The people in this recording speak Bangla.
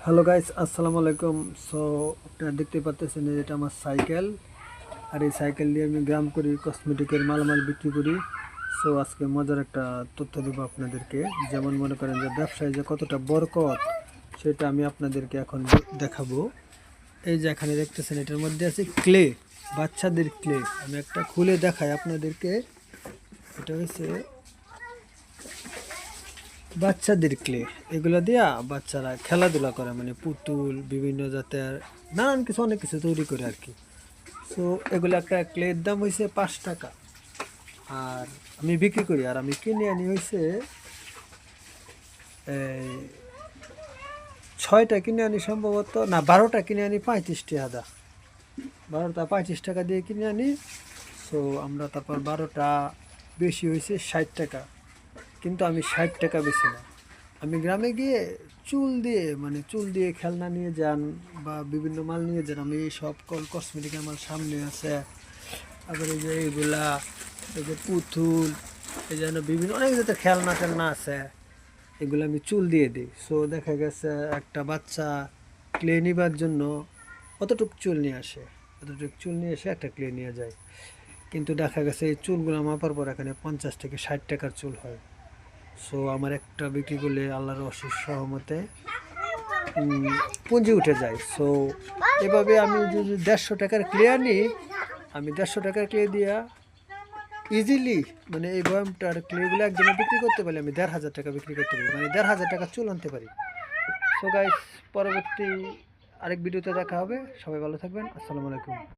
হ্যালো গাইস, আসসালামু আলাইকুম। সো আপনারা দেখতে পাচ্ছেন যে এটা আমার সাইকেল। আর এই সাইকেল দিয়ে আমি গ্রাম করি, কসমেটিকের মালামাল বিক্রি করি। সো আজকে মজার একটা তথ্য দেবো আপনাদেরকে। যেমন মনে করেন যে ব্যবসায় যে কতটা বরকত, সেটা আমি আপনাদেরকে এখন দেখাবো। এই যে এখানে দেখতেছেন, এটার মধ্যে আছে ক্লে, বাচ্চাদের ক্লে। আমি একটা খুলে দেখাই আপনাদেরকে। এটা হচ্ছে বাচ্চাদের ক্লে। এগুলো দিয়া বাচ্চারা খেলাধুলা করে, মানে পুতুল, বিভিন্ন জাতের নানান কিছু, অনেক কিছু তৈরি করে আর কি। সো এগুলো একটা ক্লের দাম হয়েছে 5 টাকা। আর আমি বিক্রি করি, আর আমি কিনে আনি হয়েছে এই 6টা কিনে আনি, সম্ভবত না 12টা কিনে আনি 35 টাকা। 12টা 35 টাকা দিয়ে কিনে আনি। সো আমরা তারপর 12টা বেশি হয়েছে 60 টাকা, কিন্তু আমি 60 টাকা বেশি না। আমি গ্রামে গিয়ে চুল দিয়ে খেলনা নিয়ে যান বা বিভিন্ন মাল নিয়ে যান। আমি সব কসমেটিক আমার সামনে আছে। আবার এই যে এইগুলা, এই যে পুতুল, এই যেন বিভিন্ন অনেক জাতের খেলনা টেলনা আছে, এগুলো আমি চুল দিয়ে দিই। সো দেখা গেছে একটা বাচ্চা ক্লে নিবার জন্য অতটুক চুল নিয়ে এসে একটা ক্লে নিয়ে যায়। কিন্তু দেখা গেছে এই চুলগুলো মাপার পর এখানে 50 থেকে 60 টাকার চুল হয়। সো আমার একটা বিক্রি করলে আল্লাহর অশেষ সহমতে পুঁজি উঠে যায়। সো এভাবে আমি যদি 150 টাকার ক্লে আনি, আমি 150 টাকার ক্লে দিয়া ইজিলি, মানে এই বয়ামটার ক্লেগুলো একদিনে বিক্রি করতে পারি, আমি 1,500 টাকা বিক্রি করতে পারি, মানে 1,500 টাকা চুল আনতে পারি। সো গাইস, পরবর্তী আরেক ভিডিওতে দেখা হবে। সবাই ভালো থাকবেন। আসসালামু আলাইকুম।